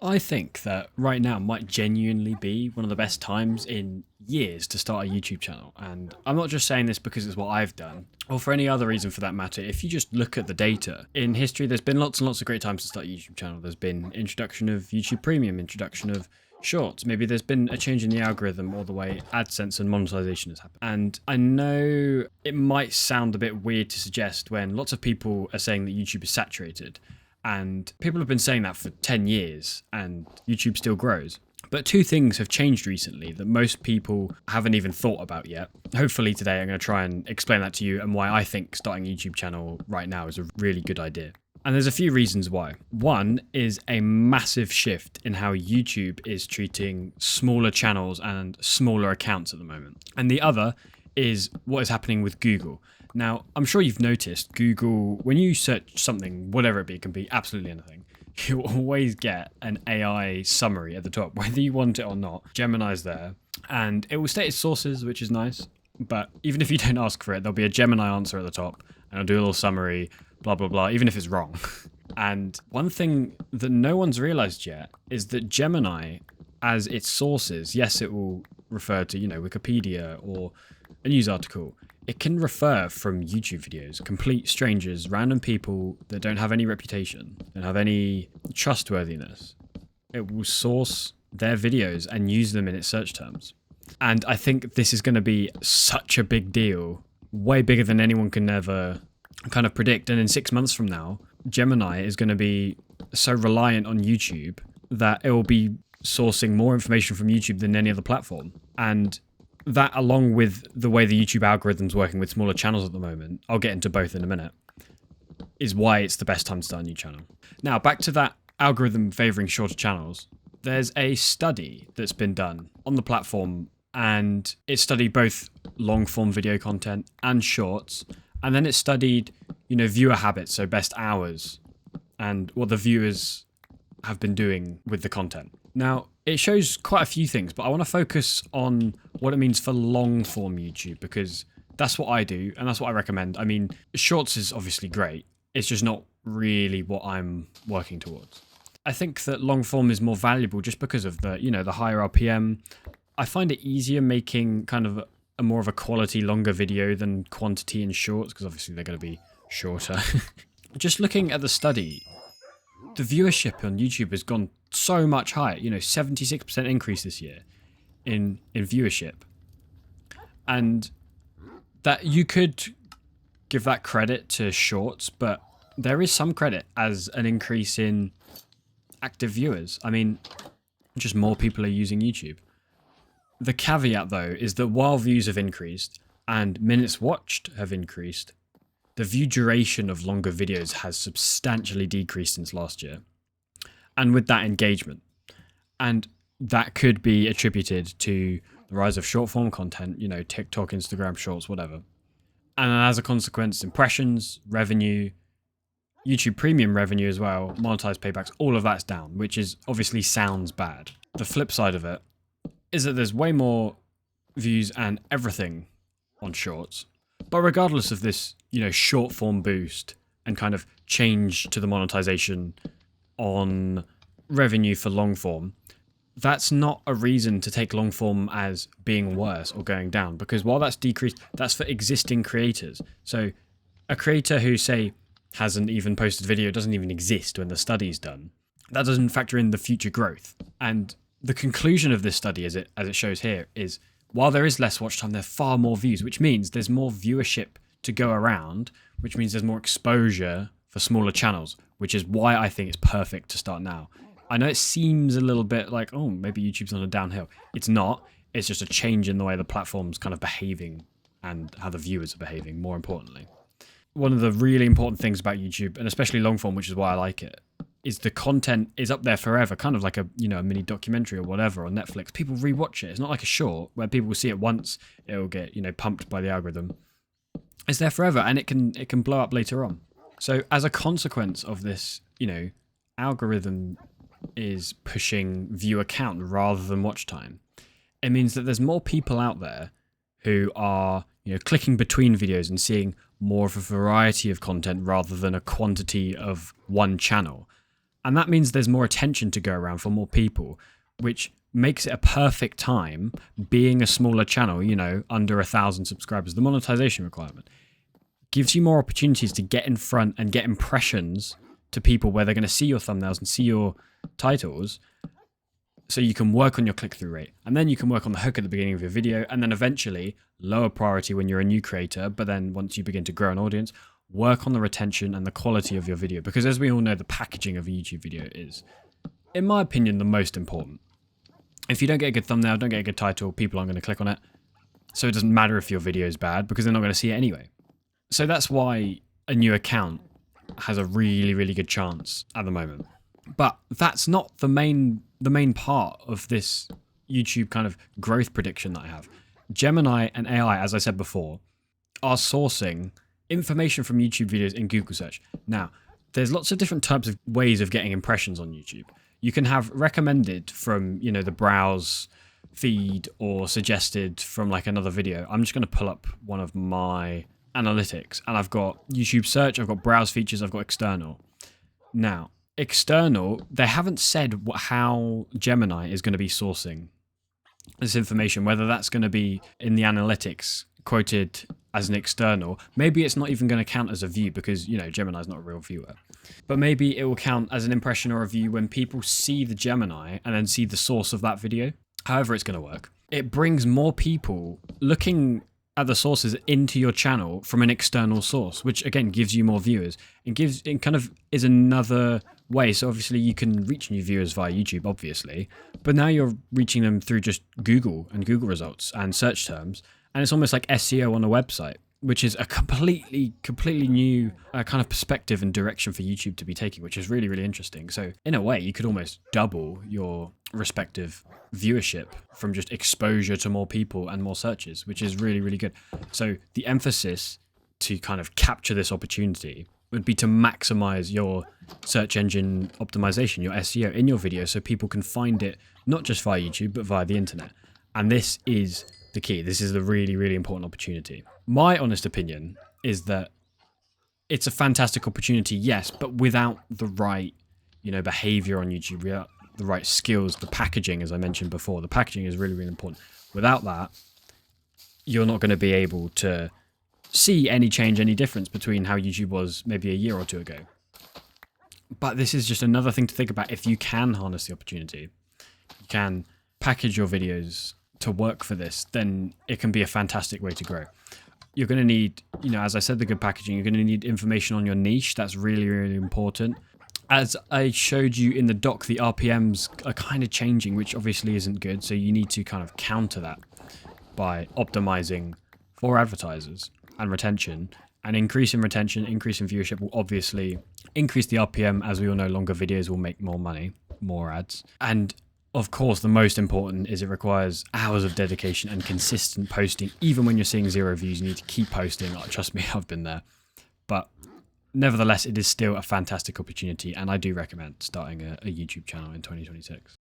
I think that right now might genuinely be one of the best times in years to start a YouTube channel. And I'm not just saying this because it's what I've done, or for any other reason for that matter. If you just look at the data, in history, there's been lots and lots of great times to start a YouTube channel. There's been introduction of YouTube Premium, introduction of Shorts. Maybe there's been a change in the algorithm or the way AdSense and monetization has happened. And I know it might sound a bit weird to suggest when lots of people are saying that YouTube is saturated. And people have been saying that for 10 years and YouTube still grows. But two things have changed recently that most people haven't even thought about yet. Hopefully today I'm going to try and explain that to you and why I think starting a YouTube channel right now is a really good idea. And there's a few reasons why. One is a massive shift in how YouTube is treating smaller channels and smaller accounts at the moment. And the other is what is happening with Google. Now, I'm sure you've noticed Google, when you search something, whatever it be, it can be absolutely anything, you always get an AI summary at the top, whether you want it or not. Gemini's there, and it will state its sources, which is nice. But even if you don't ask for it, there'll be a Gemini answer at the top, and it'll do a little summary, blah, blah, blah, even if it's wrong. And one thing that no one's realized yet is that Gemini, as its sources, yes, it will refer to, Wikipedia or a news article. It can refer from YouTube videos, complete strangers, random people that don't have any reputation, don't have any trustworthiness. It will source their videos and use them in its search terms. And I think this is going to be such a big deal, way bigger than anyone can ever kind of predict. And in 6 months from now, Gemini is going to be so reliant on YouTube that it will be sourcing more information from YouTube than any other platform. And that, along with the way the YouTube algorithm's working with smaller channels at the moment, I'll get into both in a minute, is why it's the best time to start a new channel. Now, back to that algorithm favoring shorter channels. There's a study that's been done on the platform, and it studied both long-form video content and shorts, and then it studied, viewer habits, so best hours, and what the viewers have been doing with the content. Now, it shows quite a few things, but I want to focus on what it means for long-form YouTube, because that's what I do, and that's what I recommend. I mean, Shorts is obviously great. It's just not really what I'm working towards. I think that long-form is more valuable just because of the, the higher RPM. I find it easier making kind of a more of a quality longer video than quantity in Shorts, because obviously they're going to be shorter. Just looking at the study, the viewership on YouTube has gone so much higher, 76% increase this year in viewership. And that you could give that credit to Shorts, but there is some credit as an increase in active viewers. I mean, just more people are using YouTube. The caveat, though, is that while views have increased and minutes watched have increased, the view duration of longer videos has substantially decreased since last year. And with that, engagement. And that could be attributed to the rise of short form content, TikTok, Instagram, Shorts, whatever. And as a consequence, impressions, revenue, YouTube Premium revenue as well, monetized paybacks, all of that's down, which is obviously sounds bad. The flip side of it is that there's way more views and everything on Shorts. But regardless of this, short form boost and kind of change to the monetization on revenue for long form, that's not a reason to take long form as being worse or going down, because while that's decreased, that's for existing creators. So a creator who, say, hasn't even posted video, doesn't even exist when the study's done, that doesn't factor in the future growth. And the conclusion of this study, as it shows here, is while there is less watch time, there are far more views, which means there's more viewership to go around, which means there's more exposure for smaller channels, which is why I think it's perfect to start now. I know it seems a little bit like, oh, maybe YouTube's on a downhill. It's not. It's just a change in the way the platform's kind of behaving and how the viewers are behaving, more importantly. One of the really important things about YouTube, and especially long form, which is why I like it, is the content is up there forever, kind of like a a mini documentary or whatever on Netflix. People rewatch it. It's not like a short where people will see it once, it'll get pumped by the algorithm. It's there forever, and it can blow up later on. So as a consequence of this, algorithm is pushing viewer count rather than watch time. It means that there's more people out there who are clicking between videos and seeing more of a variety of content rather than a quantity of one channel. And that means there's more attention to go around for more people, which makes it a perfect time, being a smaller channel, you know, under 1,000 subscribers. The monetization requirement gives you more opportunities to get in front and get impressions to people where they're going to see your thumbnails and see your titles, so you can work on your click-through rate. And then you can work on the hook at the beginning of your video, and then eventually lower priority when you're a new creator. But then once you begin to grow an audience, work on the retention and the quality of your video. Because as we all know, the packaging of a YouTube video is, in my opinion, the most important. If you don't get a good thumbnail, don't get a good title, people aren't going to click on it. So it doesn't matter if your video is bad, because they're not going to see it anyway. So that's why a new account has a really, really good chance at the moment. But that's not the main part of this YouTube kind of growth prediction that I have. Gemini and AI, as I said before, are sourcing information from YouTube videos in Google search. Now, there's lots of different types of ways of getting impressions on YouTube. You can have recommended from, you know, the browse feed, or suggested from like another video. I'm just going to pull up one of my analytics, and I've got YouTube search, I've got browse features, I've got external. Now, external, they haven't said how Gemini is going to be sourcing this information, whether that's going to be in the analytics quoted as an external. Maybe it's not even going to count as a view, because, you know, Gemini's not a real viewer. But maybe it will count as an impression or a view when people see the Gemini and then see the source of that video. However it's going to work, it brings more people looking at the sources into your channel from an external source, which again gives you more viewers. It kind of is another way. So obviously you can reach new viewers via YouTube, obviously, but now you're reaching them through just Google and Google results and search terms. And it's almost like SEO on a website, which is a completely new kind of perspective and direction for YouTube to be taking, which is really, really interesting. So in a way, you could almost double your respective viewership from just exposure to more people and more searches, which is really, really good. So the emphasis to kind of capture this opportunity would be to maximize your search engine optimization, your SEO in your video, so people can find it not just via YouTube, but via the internet. And this is the key. This is the really, really important opportunity. My honest opinion is that it's a fantastic opportunity, yes, but without the right, you know, behavior on YouTube, without the right skills, the packaging, as I mentioned before, the packaging is really, really important. Without that, you're not going to be able to see any change, any difference between how YouTube was maybe a year or two ago. But this is just another thing to think about. If you can harness the opportunity, you can package your videos to work for this, then it can be a fantastic way to grow. You're going to need, you know, as I said, the good packaging. You're going to need information on your niche. That's really, really important. As I showed you in the doc, the RPMs are kind of changing, which obviously isn't good. So you need to kind of counter that by optimizing for advertisers and retention. And increase in retention, increase in viewership will obviously increase the RPM. As we all know, longer videos will make more money, more ads. And of course, the most important is it requires hours of dedication and consistent posting. Even when you're seeing 0 views, you need to keep posting. Oh, trust me, I've been there. But nevertheless, it is still a fantastic opportunity, and I do recommend starting a YouTube channel in 2026.